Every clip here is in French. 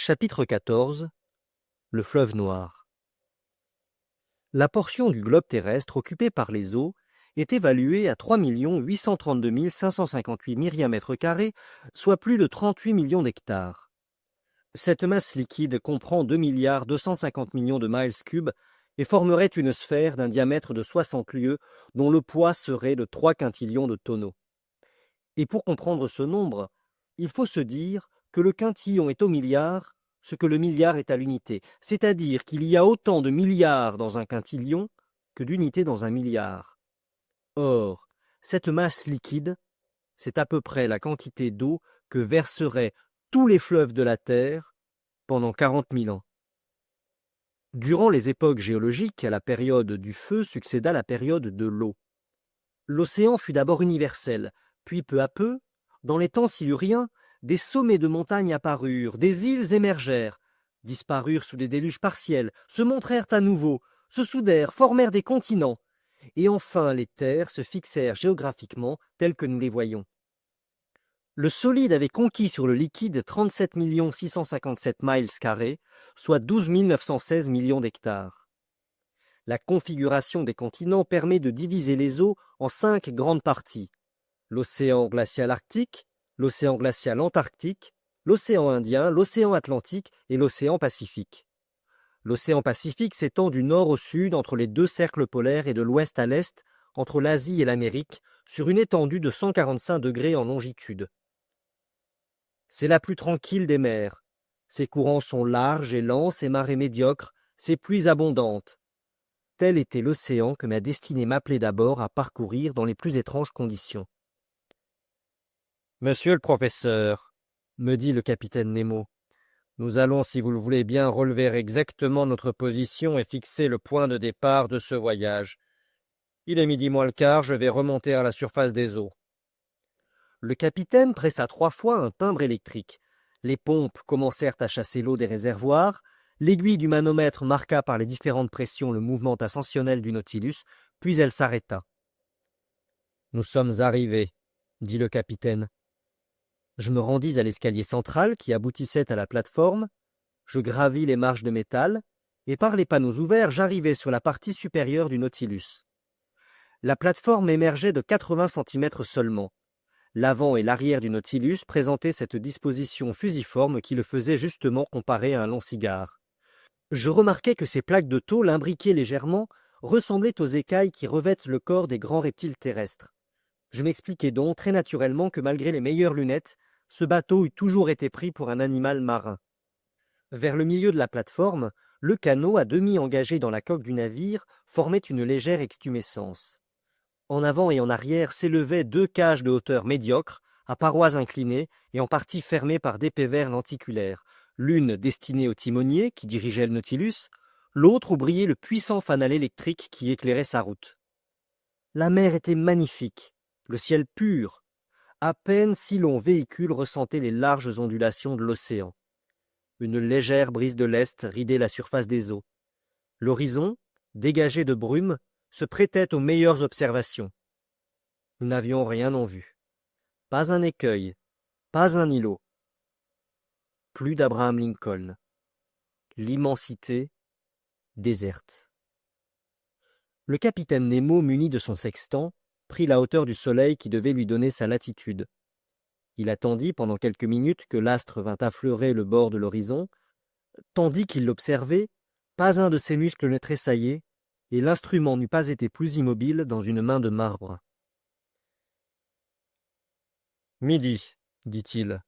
Chapitre 14. Le fleuve Noir. La portion du globe terrestre occupée par les eaux est évaluée à 3 832 558 myriamètres carrés, soit plus de 38 millions d'hectares. Cette masse liquide comprend 2 250 millions de miles cubes et formerait une sphère d'un diamètre de 60 lieues dont le poids serait de 3 quintillions de tonneaux. Et pour comprendre ce nombre, il faut se dire que le quintillon est au milliard ce que le milliard est à l'unité, c'est-à-dire qu'il y a autant de milliards dans un quintillion que d'unités dans un milliard. Or, cette masse liquide, c'est à peu près la quantité d'eau que verseraient tous les fleuves de la Terre pendant 40 000 ans. Durant les époques géologiques, à la période du feu succéda la période de l'eau. L'océan fut d'abord universel, puis peu à peu, dans les temps siluriens, des sommets de montagnes apparurent, des îles émergèrent, disparurent sous des déluges partiels, se montrèrent à nouveau, se soudèrent, formèrent des continents, et enfin les terres se fixèrent géographiquement telles que nous les voyons. Le solide avait conquis sur le liquide 37 657 miles carrés, soit 12 916 millions d'hectares. La configuration des continents permet de diviser les eaux en 5 grandes parties. L'océan glacial arctique, l'océan glacial antarctique, l'océan Indien, l'océan Atlantique et l'océan Pacifique. L'océan Pacifique s'étend du nord au sud entre les deux cercles polaires et de l'ouest à l'est entre l'Asie et l'Amérique sur une étendue de 145 degrés en longitude. C'est la plus tranquille des mers. Ses courants sont larges et lents, ses marées médiocres, ses pluies abondantes. Tel était l'océan que ma destinée m'appelait d'abord à parcourir dans les plus étranges conditions. « Monsieur le professeur, » me dit le capitaine Nemo, « nous allons, si vous le voulez bien, relever exactement notre position et fixer le point de départ de ce voyage. Il est 12:15, je vais remonter à la surface des eaux. » Le capitaine pressa 3 fois un timbre électrique. Les pompes commencèrent à chasser l'eau des réservoirs, l'aiguille du manomètre marqua par les différentes pressions le mouvement ascensionnel du Nautilus, puis elle s'arrêta. « Nous sommes arrivés, » dit le capitaine. Je me rendis à l'escalier central qui aboutissait à la plateforme, je gravis les marches de métal, et par les panneaux ouverts, j'arrivai sur la partie supérieure du Nautilus. La plateforme émergeait de 80 cm seulement. L'avant et l'arrière du Nautilus présentaient cette disposition fusiforme qui le faisait justement comparer à un long cigare. Je remarquai que ces plaques de tôle imbriquées légèrement ressemblaient aux écailles qui revêtent le corps des grands reptiles terrestres. Je m'expliquai donc très naturellement que malgré les meilleures lunettes, ce bateau eût toujours été pris pour un animal marin. Vers le milieu de la plateforme, le canot, à demi engagé dans la coque du navire, formait une légère extumescence. En avant et en arrière s'élevaient 2 cages de hauteur médiocre, à parois inclinées et en partie fermées par d'épais verres lenticulaires, l'une destinée au timonier qui dirigeait le Nautilus, l'autre où brillait le puissant fanal électrique qui éclairait sa route. La mer était magnifique, le ciel pur. À peine si long véhicule ressentait les larges ondulations de l'océan. Une légère brise de l'est ridait la surface des eaux. L'horizon, dégagé de brume, se prêtait aux meilleures observations. Nous n'avions rien en vue. Pas un écueil, pas un îlot. Plus d'Abraham Lincoln. L'immensité déserte. Le capitaine Nemo, muni de son sextant, prit la hauteur du soleil qui devait lui donner sa latitude. Il attendit pendant quelques minutes que l'astre vînt affleurer le bord de l'horizon. Tandis qu'il l'observait, pas un de ses muscles ne tressaillait, et l'instrument n'eût pas été plus immobile dans une main de marbre. « Midi, dit-il.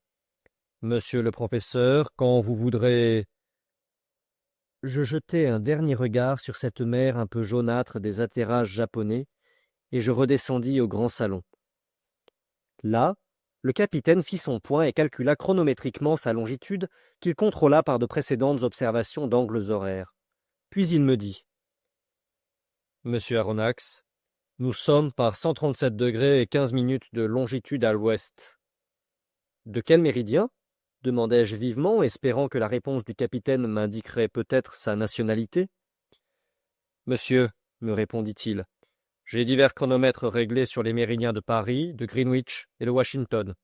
Monsieur le professeur, quand vous voudrez... » Je jetai un dernier regard sur cette mer un peu jaunâtre des atterrages japonais, et je redescendis au grand salon. Là, le capitaine fit son point et calcula chronométriquement sa longitude qu'il contrôla par de précédentes observations d'angles horaires. Puis il me dit « Monsieur Aronnax, nous sommes par 137 degrés et 15 minutes de longitude à l'ouest. »« De quel méridien ?» demandai-je vivement, espérant que la réponse du capitaine m'indiquerait peut-être sa nationalité. « Monsieur, » me répondit-il, « j'ai divers chronomètres réglés sur les méridiens de Paris, de Greenwich et de Washington.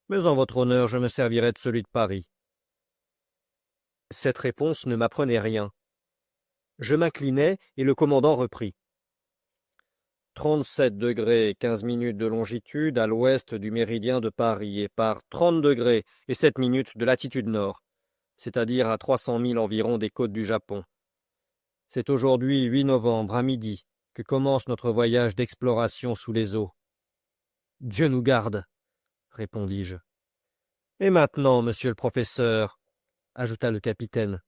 Mais en votre honneur, je me servirai de celui de Paris. » Cette réponse ne m'apprenait rien. Je m'inclinai et le commandant reprit. 37 degrés 15 minutes de longitude à l'ouest du méridien de Paris et par 30 degrés et 7 minutes de latitude nord, c'est-à-dire à 300 milles environ des côtes du Japon. C'est aujourd'hui 8 novembre à midi que commence notre voyage d'exploration sous les eaux. Dieu nous garde, répondis-je. Et maintenant, monsieur le professeur, ajouta le capitaine,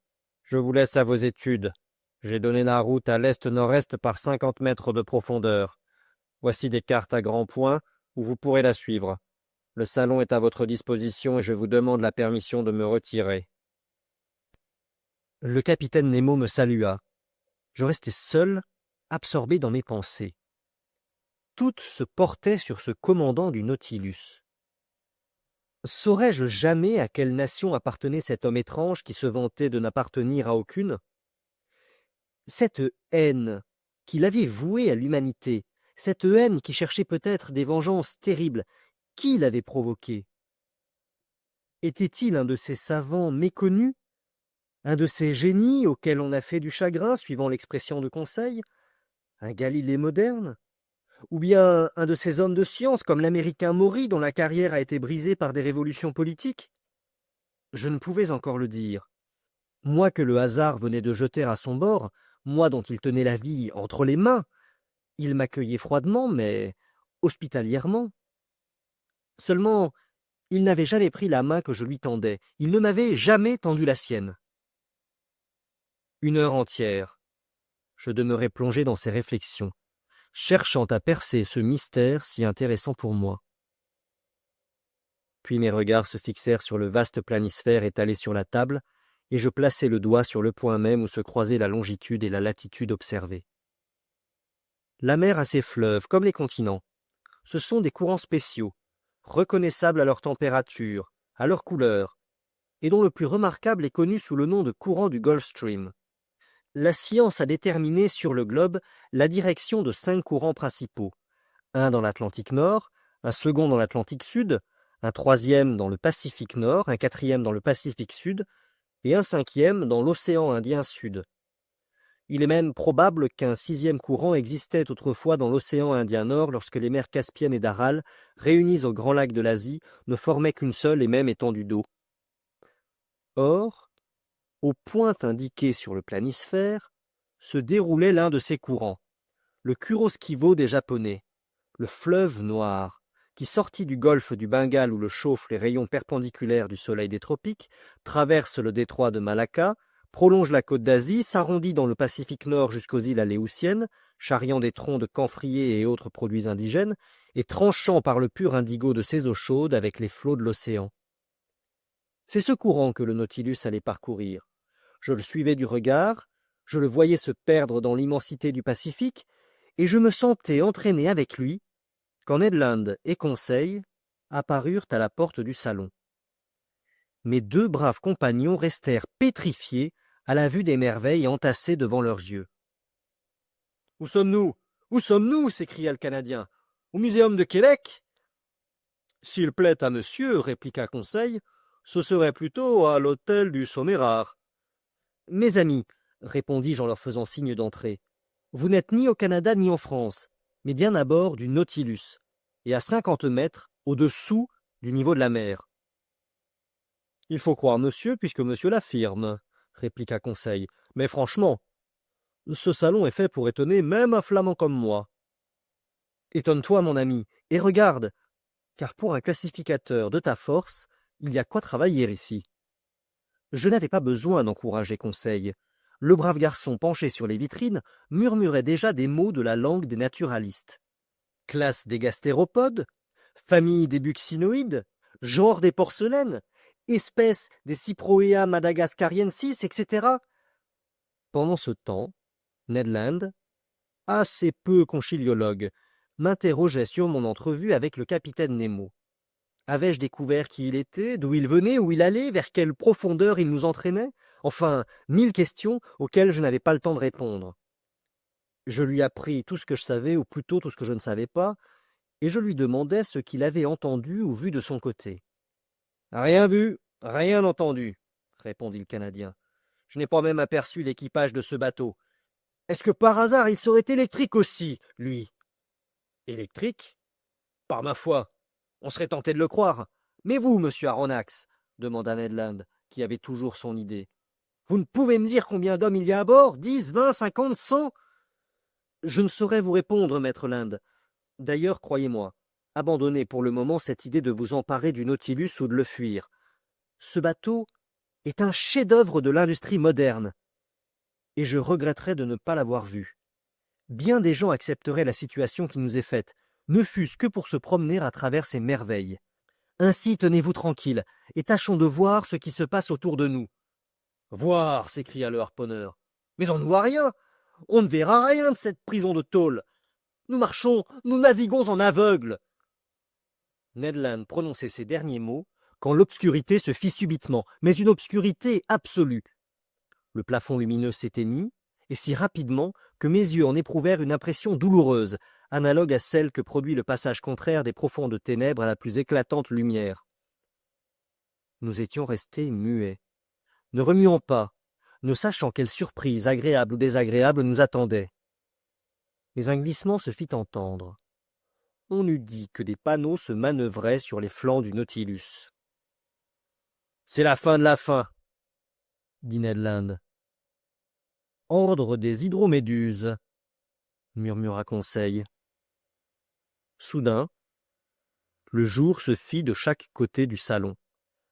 je vous laisse à vos études. J'ai donné la route à l'est-nord-est par 50 mètres de profondeur. Voici des cartes à grands points où vous pourrez la suivre. Le salon est à votre disposition et je vous demande la permission de me retirer. Le capitaine Nemo me salua. Je restai seul, absorbé dans mes pensées. Toutes se portaient sur ce commandant du Nautilus. Saurais-je jamais à quelle nation appartenait cet homme étrange qui se vantait de n'appartenir à aucune? Cette haine qu'il avait vouée à l'humanité, cette haine qui cherchait peut-être des vengeances terribles, qui l'avait provoquée? Était-il un de ces savants méconnus, un de ces génies auxquels on a fait du chagrin, suivant l'expression de Conseil, un Galilée moderne? Ou bien un de ces hommes de science comme l'Américain Maury dont la carrière a été brisée par des révolutions politiques? Je ne pouvais encore le dire. Moi que le hasard venait de jeter à son bord, moi dont il tenait la vie entre les mains, il m'accueillait froidement, mais hospitalièrement. Seulement, il n'avait jamais pris la main que je lui tendais, il ne m'avait jamais tendu la sienne. 1 heure entière, je demeurai plongé dans ces réflexions, cherchant à percer ce mystère si intéressant pour moi. Puis mes regards se fixèrent sur le vaste planisphère étalé sur la table, et je plaçai le doigt sur le point même où se croisaient la longitude et la latitude observées. La mer a ses fleuves, comme les continents. Ce sont des courants spéciaux, reconnaissables à leur température, à leur couleur, et dont le plus remarquable est connu sous le nom de courant du Gulf Stream. La science a déterminé sur le globe la direction de 5 courants principaux, un dans l'Atlantique Nord, un second dans l'Atlantique Sud, un troisième dans le Pacifique Nord, un quatrième dans le Pacifique Sud, et un cinquième dans l'océan Indien Sud. Il est même probable qu'un 6e courant existait autrefois dans l'océan Indien Nord lorsque les mers Caspienne et d'Aral, réunies au grand lac de l'Asie, ne formaient qu'une seule et même étendue d'eau. Or, au point indiqué sur le planisphère, se déroulait l'un de ces courants, le Kuroskivo des Japonais, le fleuve noir, qui sortit du golfe du Bengale où le chauffent les rayons perpendiculaires du soleil des tropiques, traverse le détroit de Malacca, prolonge la côte d'Asie, s'arrondit dans le Pacifique Nord jusqu'aux îles Aléoutiennes, charriant des troncs de camphriers et autres produits indigènes, et tranchant par le pur indigo de ses eaux chaudes avec les flots de l'océan. C'est ce courant que le Nautilus allait parcourir. Je le suivais du regard, je le voyais se perdre dans l'immensité du Pacifique, et je me sentais entraîné avec lui, quand Ned Land et Conseil apparurent à la porte du salon. Mes 2 braves compagnons restèrent pétrifiés à la vue des merveilles entassées devant leurs yeux. « Où sommes-nous? Où sommes-nous » s'écria le Canadien. « Au Muséum de Québec ?»« S'il plaît à monsieur, » répliqua Conseil, « ce serait plutôt à l'hôtel du Sommerard. »« Mes amis, » répondis-je en leur faisant signe d'entrer, « vous n'êtes ni au Canada ni en France, mais bien à bord du Nautilus, et à 50 mètres au-dessous du niveau de la mer. »« Il faut croire monsieur, puisque monsieur l'affirme, » répliqua Conseil, « mais franchement, ce salon est fait pour étonner même un flamand comme moi. »« Étonne-toi, mon ami, et regarde, car pour un classificateur de ta force, il y a quoi travailler ici. » Je n'avais pas besoin d'encourager Conseil. Le brave garçon penché sur les vitrines murmurait déjà des mots de la langue des naturalistes. Classe des gastéropodes, famille des buccinoïdes, genre des porcelaines, espèce des Cyproea madagascariensis, etc. Pendant ce temps, Ned Land, assez peu conchyliologue, m'interrogeait sur mon entrevue avec le capitaine Nemo. Avais-je découvert qui il était, d'où il venait, où il allait, vers quelle profondeur il nous entraînait? Enfin, 1000 questions auxquelles je n'avais pas le temps de répondre. Je lui appris tout ce que je savais, ou plutôt tout ce que je ne savais pas, et je lui demandai ce qu'il avait entendu ou vu de son côté. « Rien vu, rien entendu, » répondit le Canadien. Je n'ai pas même aperçu l'équipage de ce bateau. Est-ce que par hasard il serait électrique aussi, lui? Électrique? Par ma foi, on serait tenté de le croire. Mais vous, monsieur Aronnax, demanda Ned Land, qui avait toujours son idée. Vous ne pouvez me dire combien d'hommes il y a à bord? 10, 20, 50, 100? Je ne saurais vous répondre, maître Land. D'ailleurs, croyez-moi, abandonnez pour le moment cette idée de vous emparer du Nautilus ou de le fuir. Ce bateau est un chef-d'œuvre de l'industrie moderne, et je regretterais de ne pas l'avoir vu. Bien des gens accepteraient la situation qui nous est faite, ne fût-ce que pour se promener à travers ces merveilles. Ainsi, tenez-vous tranquille, et tâchons de voir ce qui se passe autour de nous. Voir, s'écria le harponneur. Mais on ne voit rien. On ne verra rien de cette prison de tôle. Nous marchons, nous naviguons en aveugles. Ned Land prononçait ces derniers mots quand l'obscurité se fit subitement, mais une obscurité absolue. Le plafond lumineux s'éteignit, et si rapidement que mes yeux en éprouvèrent une impression douloureuse, analogue à celle que produit le passage contraire des profondes ténèbres à la plus éclatante lumière. Nous étions restés muets, ne remuant pas, ne sachant quelle surprise, agréable ou désagréable, nous attendait. Mais un glissement se fit entendre. On eût dit que des panneaux se manœuvraient sur les flancs du Nautilus. « C'est la fin de la fin, » dit Ned Land. « Ordre des hydroméduses, » murmura Conseil. Soudain, le jour se fit de chaque côté du salon.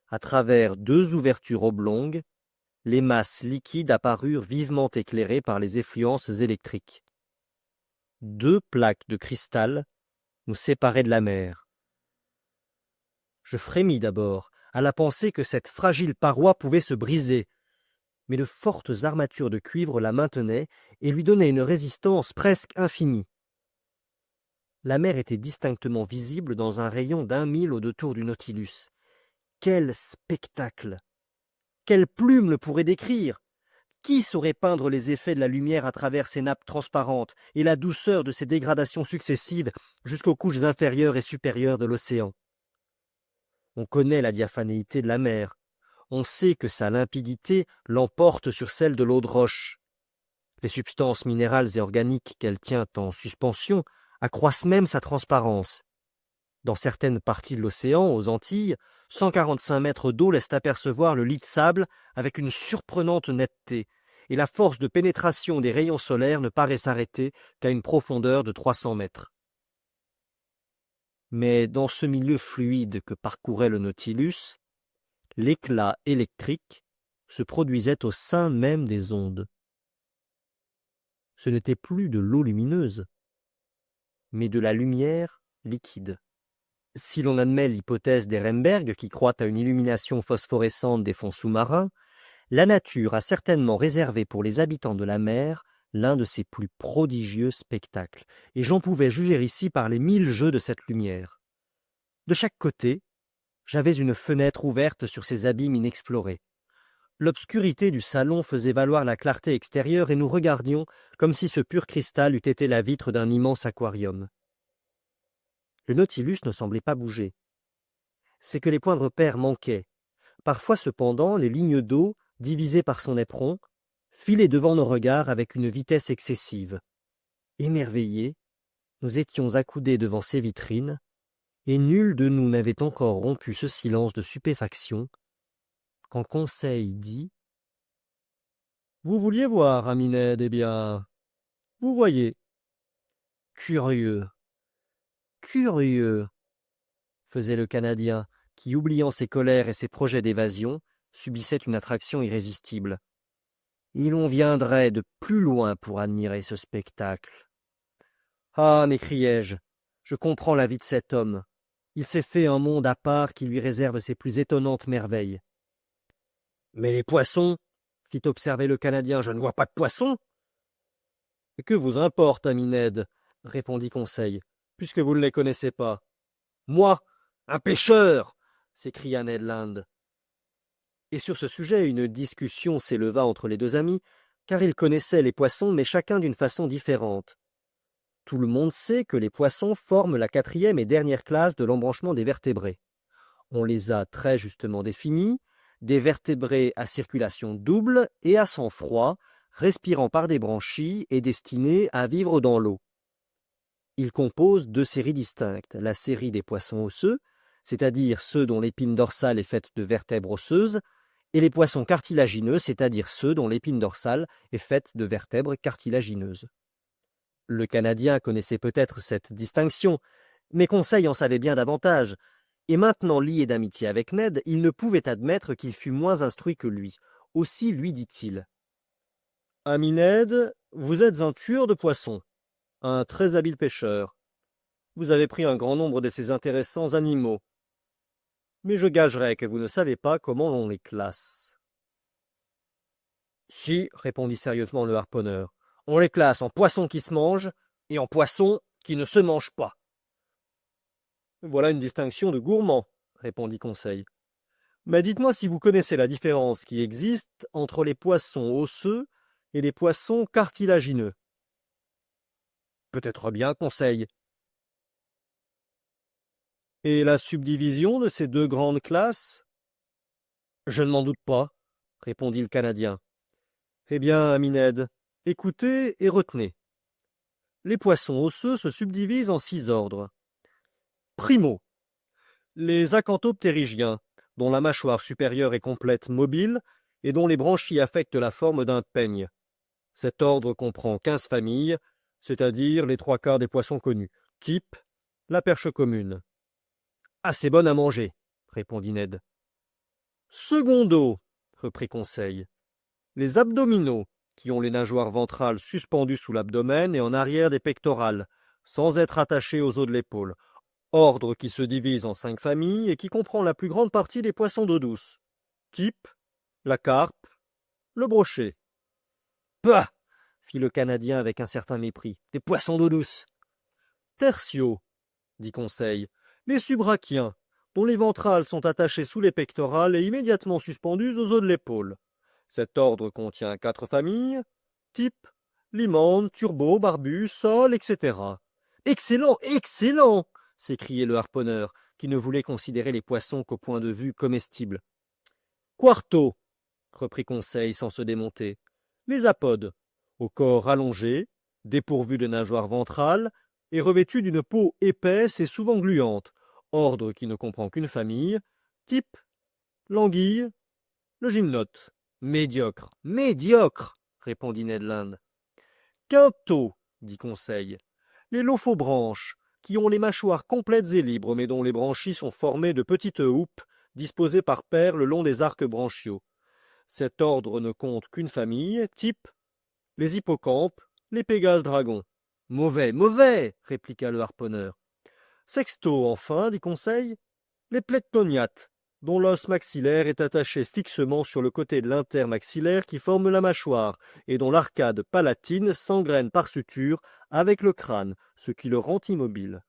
À travers deux ouvertures oblongues, les masses liquides apparurent vivement éclairées par les effluences électriques. Deux plaques de cristal nous séparaient de la mer. Je frémis d'abord à la pensée que cette fragile paroi pouvait se briser, mais de fortes armatures de cuivre la maintenaient et lui donnaient une résistance presque infinie. La mer était distinctement visible dans un rayon d'1 mille au-dessous du Nautilus. Quel spectacle! Quelle plume le pourrait décrire? Qui saurait peindre les effets de la lumière à travers ces nappes transparentes et la douceur de ces dégradations successives jusqu'aux couches inférieures et supérieures de l'océan? On connaît la diaphanéité de la mer. On sait que sa limpidité l'emporte sur celle de l'eau de roche. Les substances minérales et organiques qu'elle tient en suspension accroissent même sa transparence. Dans certaines parties de l'océan, aux Antilles, 145 mètres d'eau laissent apercevoir le lit de sable avec une surprenante netteté, et la force de pénétration des rayons solaires ne paraît s'arrêter qu'à une profondeur de 300 mètres. Mais dans ce milieu fluide que parcourait le Nautilus, l'éclat électrique se produisait au sein même des ondes. Ce n'était plus de l'eau lumineuse, mais de la lumière liquide. Si l'on admet l'hypothèse d'Ehrenberg qui croit à une illumination phosphorescente des fonds sous-marins, la nature a certainement réservé pour les habitants de la mer l'un de ses plus prodigieux spectacles, et j'en pouvais juger ici par les 1000 jeux de cette lumière. De chaque côté, j'avais une fenêtre ouverte sur ces abîmes inexplorés. L'obscurité du salon faisait valoir la clarté extérieure et nous regardions comme si ce pur cristal eût été la vitre d'un immense aquarium. Le Nautilus ne semblait pas bouger. C'est que les points de repère manquaient. Parfois, cependant, les lignes d'eau, divisées par son éperon, filaient devant nos regards avec une vitesse excessive. Émerveillés, nous étions accoudés devant ces vitrines, et nul de nous n'avait encore rompu ce silence de stupéfaction, quand Conseil dit « Vous vouliez voir, ami Ned, eh bien, vous voyez. Curieux, curieux, faisait le Canadien, qui, oubliant ses colères et ses projets d'évasion, subissait une attraction irrésistible. Et l'on viendrait de plus loin pour admirer ce spectacle. Ah, m'écriai-je, je comprends la vie de cet homme. Il s'est fait un monde à part qui lui réserve ses plus étonnantes merveilles. Mais les poissons, fit observer le Canadien, je ne vois pas de poissons. Que vous importe, ami Ned, répondit Conseil, puisque vous ne les connaissez pas. Moi, un pêcheur, s'écria Ned Land. Et sur ce sujet, une discussion s'éleva entre les deux amis, car ils connaissaient les poissons, mais chacun d'une façon différente. Tout le monde sait que les poissons forment la 4e et dernière classe de l'embranchement des vertébrés. On les a très justement définis, des vertébrés à circulation double et à sang froid, respirant par des branchies et destinés à vivre dans l'eau. Il compose deux séries distinctes, la série des poissons osseux, c'est-à-dire ceux dont l'épine dorsale est faite de vertèbres osseuses, et les poissons cartilagineux, c'est-à-dire ceux dont l'épine dorsale est faite de vertèbres cartilagineuses. Le Canadien connaissait peut-être cette distinction, mais Conseil en savait bien davantage, et maintenant lié d'amitié avec Ned, il ne pouvait admettre qu'il fût moins instruit que lui. Aussi lui dit-il. « Ami Ned, vous êtes un tueur de poissons, un très habile pêcheur. Vous avez pris un grand nombre de ces intéressants animaux. Mais je gagerais que vous ne savez pas comment on les classe. »« Si, répondit sérieusement le harponneur, on les classe en poissons qui se mangent et en poissons qui ne se mangent pas. »« Voilà une distinction de gourmand, répondit Conseil. Mais dites-moi si vous connaissez la différence qui existe entre les poissons osseux et les poissons cartilagineux. »« Peut-être bien, Conseil. »« Et la subdivision de ces deux grandes classes ? » ?»« Je ne m'en doute pas, répondit le Canadien. Eh bien, ami Ned, écoutez et retenez. Les poissons osseux se subdivisent en 6 ordres. Primo, les acanthoptérygiens, dont la mâchoire supérieure est complète mobile et dont les branchies affectent la forme d'un peigne. Cet ordre comprend 15 familles, c'est-à-dire les 3/4 des poissons connus. Type, la perche commune. Assez bonne à manger, répondit Ned. Secondo, reprit Conseil, les abdominaux, qui ont les nageoires ventrales suspendues sous l'abdomen et en arrière des pectorales, sans être attachés aux os de l'épaule. Ordre qui se divise en 5 familles et qui comprend la plus grande partie des poissons d'eau douce. Type, la carpe, le brochet. Bah, fit le Canadien avec un certain mépris, des poissons d'eau douce. Tertio, dit Conseil, les subbrachiens, dont les ventrales sont attachées sous les pectorales et immédiatement suspendues aux os de l'épaule. Cet ordre contient 4 familles, type, limande, turbo, barbu, sol, etc. Excellent, excellent, s'écriait le harponneur, qui ne voulait considérer les poissons qu'au point de vue comestible. Quarto, reprit Conseil sans se démonter, les apodes, au corps allongé, dépourvus de nageoires ventrales, et revêtus d'une peau épaisse et souvent gluante, ordre qui ne comprend qu'une famille, type, l'anguille, le gymnote. Médiocre, médiocre, répondit Ned Land. Quinto, dit Conseil, les lophobranches, qui ont les mâchoires complètes et libres, mais dont les branchies sont formées de petites houppes disposées par paires le long des arcs branchiaux. Cet ordre ne compte qu'une famille, type, les hippocampes, les pégases dragons. Mauvais, mauvais, répliqua le harponneur. Sexto, enfin, dit Conseil, les plectoniates, dont l'os maxillaire est attaché fixement sur le côté de l'intermaxillaire qui forme la mâchoire, et dont l'arcade palatine s'engraine par suture avec le crâne, ce qui le rend immobile.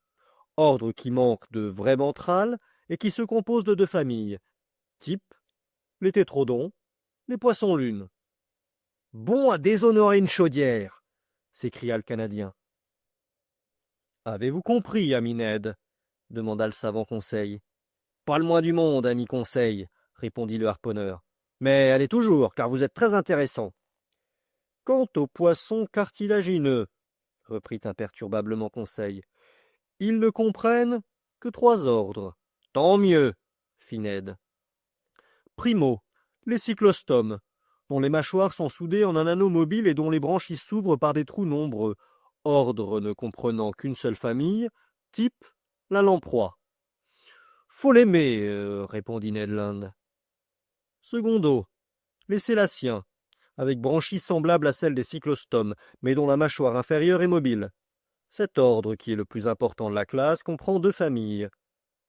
Ordre qui manque de vraies ventrales et qui se compose de 2 familles. Type, les tétrodons, les poissons-lunes. Bon à déshonorer une chaudière, s'écria le Canadien. Avez-vous compris, ami Ned? Demanda le savant Conseil. Pas le moins du monde, ami Conseil, répondit le harponneur. Mais allez toujours, car vous êtes très intéressant. Quant aux poissons cartilagineux, reprit imperturbablement Conseil, ils ne comprennent que 3 ordres. Tant mieux, fit Ned. Primo, les cyclostomes, dont les mâchoires sont soudées en un anneau mobile et dont les branchies s'ouvrent par des trous nombreux. Ordre ne comprenant qu'une seule famille, type, la lamproie. Faut l'aimer, répondit Ned Land. Secondo, les sélaciens, avec branchies semblables à celles des cyclostomes, mais dont la mâchoire inférieure est mobile. Cet ordre, qui est le plus important de la classe, comprend 2 familles.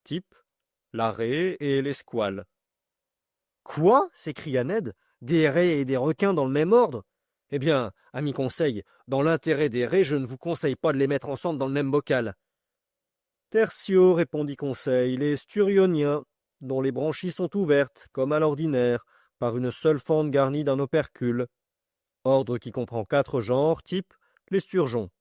Type, la raie et les squales. Quoi? S'écria Ned. Des raies et des requins dans le même ordre? Eh bien, ami Conseil, dans l'intérêt des raies, je ne vous conseille pas de les mettre ensemble dans le même bocal. Tertio, répondit Conseil, les sturioniens, dont les branchies sont ouvertes, comme à l'ordinaire, par une seule fente garnie d'un opercule. Ordre qui comprend 4 genres, type les sturgeons.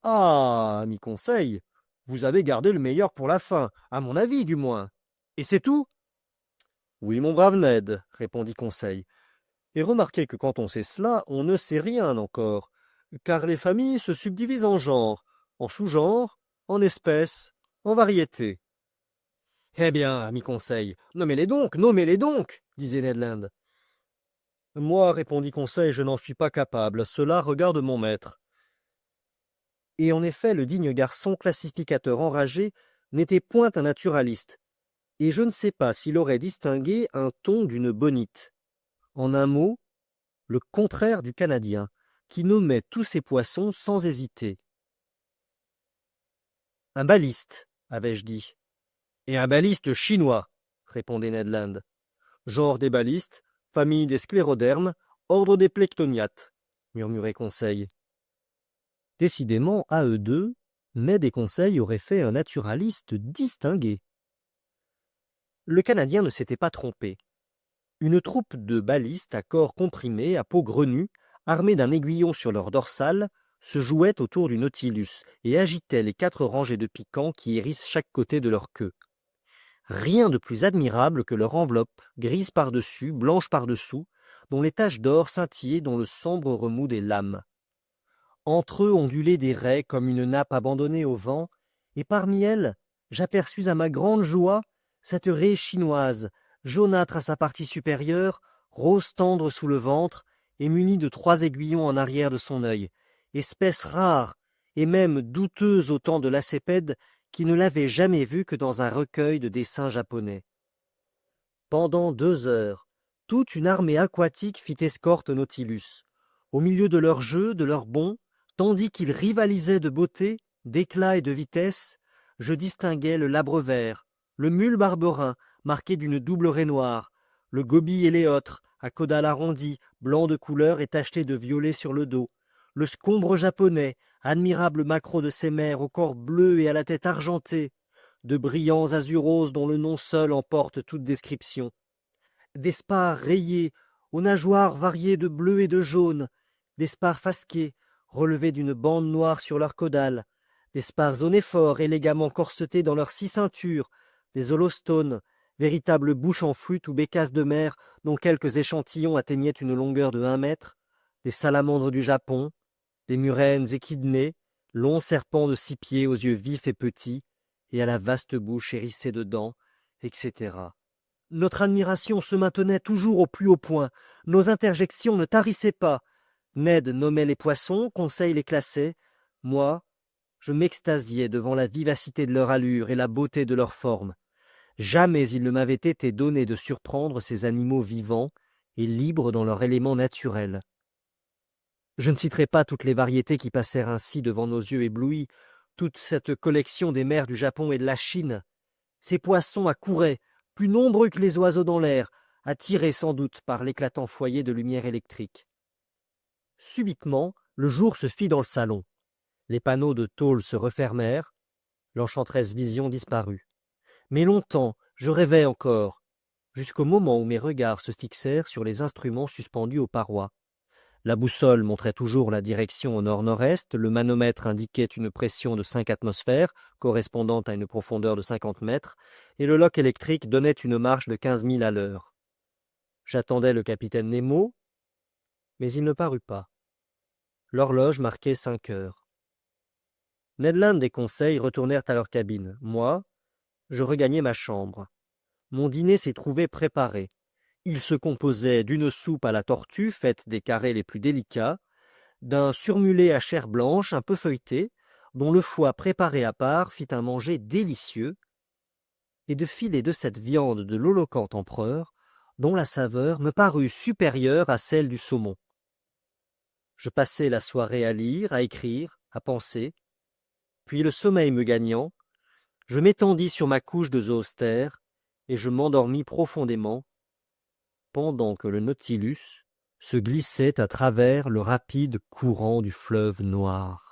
Ah, ami Conseil, vous avez gardé le meilleur pour la fin, à mon avis du moins. Et c'est tout? Oui, mon brave Ned, répondit Conseil. Et remarquez que quand on sait cela, on ne sait rien encore, car les familles se subdivisent en genres, en sous-genres, en espèces, en variétés. Eh bien, ami Conseil, nommez-les donc, disait Ned Land. Moi, répondit Conseil, je n'en suis pas capable, cela regarde mon maître. Et en effet, le digne garçon classificateur enragé n'était point un naturaliste, et je ne sais pas s'il aurait distingué un thon d'une bonite. En un mot, le contraire du Canadien, qui nommait tous ses poissons sans hésiter. Un baliste, avais-je dit. Et un baliste chinois, répondait Ned Land. Genre des balistes, famille des sclérodermes, ordre des plectoniates, murmurait Conseil. Décidément, à eux deux, Ned et Conseil auraient fait un naturaliste distingué. Le Canadien ne s'était pas trompé. Une troupe de balistes à corps comprimé, à peau grenue, armés d'un aiguillon sur leur dorsale, se jouaient autour du Nautilus et agitaient les 4 rangées de piquants qui hérissent chaque côté de leur queue. Rien de plus admirable que leur enveloppe, grise par-dessus, blanche par-dessous, dont les taches d'or scintillaient dans le sombre remous des lames. Entre eux ondulaient des raies comme une nappe abandonnée au vent, et parmi elles, j'aperçus à ma grande joie cette raie chinoise, jaunâtre à sa partie supérieure, rose tendre sous le ventre, et munie de 3 aiguillons en arrière de son œil, espèce rare, et même douteuse au temps de lacépède, qui ne l'avait jamais vue que dans un recueil de dessins japonais. Pendant 2 heures, toute une armée aquatique fit escorte au Nautilus. Au milieu de leur jeu, de leurs bonds, tandis qu'ils rivalisaient de beauté, d'éclat et de vitesse, je distinguais le labre vert, le mule barberin, marqué d'une double raie noire, le gobi éléotre, à caudale arrondie, blanc de couleur et tacheté de violet sur le dos, le scombre japonais, admirable maquereau de ces mers au corps bleu et à la tête argentée, de brillants azuros dont le nom seul emporte toute description, des spares rayés, aux nageoires variées de bleu et de jaune, des spares fasqués, relevés d'une bande noire sur leur caudale, des spares onéphores élégamment corsetés dans leurs 6 ceintures, des holostones, véritables bouches en flûte ou bécasses de mer dont quelques échantillons atteignaient une longueur de 1 mètre, des salamandres du Japon, des murènes échidnés, longs serpents de 6 pieds aux yeux vifs et petits, et à la vaste bouche hérissée de dents, etc. Notre admiration se maintenait toujours au plus haut point, nos interjections ne tarissaient pas. Ned nommait les poissons, Conseil les classait. Moi, je m'extasiais devant la vivacité de leur allure et la beauté de leur forme. Jamais il ne m'avait été donné de surprendre ces animaux vivants et libres dans leur élément naturel. Je ne citerai pas toutes les variétés qui passèrent ainsi devant nos yeux éblouis, toute cette collection des mers du Japon et de la Chine. Ces poissons accouraient, plus nombreux que les oiseaux dans l'air, attirés sans doute par l'éclatant foyer de lumière électrique. Subitement, le jour se fit dans le salon. Les panneaux de tôle se refermèrent, l'enchanteresse vision disparut. Mais longtemps, je rêvais encore, jusqu'au moment où mes regards se fixèrent sur les instruments suspendus aux parois. La boussole montrait toujours la direction au nord-nord-est, le manomètre indiquait une pression de 5 atmosphères, correspondant à une profondeur de 50 mètres, et le loch électrique donnait une marche de 15 000 à l'heure. J'attendais le capitaine Nemo, mais il ne parut pas. L'horloge marquait 5 heures. Ned Land et Conseil retournèrent à leur cabine. Moi, je regagnai ma chambre. Mon dîner s'est trouvé préparé. Il se composait d'une soupe à la tortue faite des carrés les plus délicats, d'un surmulet à chair blanche un peu feuilleté, dont le foie préparé à part fit un manger délicieux, et de filets de cette viande de l'Holocant empereur, dont la saveur me parut supérieure à celle du saumon. Je passai la soirée à lire, à écrire, à penser, puis le sommeil me gagnant, je m'étendis sur ma couche de zoostère, et je m'endormis profondément, pendant que le Nautilus se glissait à travers le rapide courant du fleuve Noir.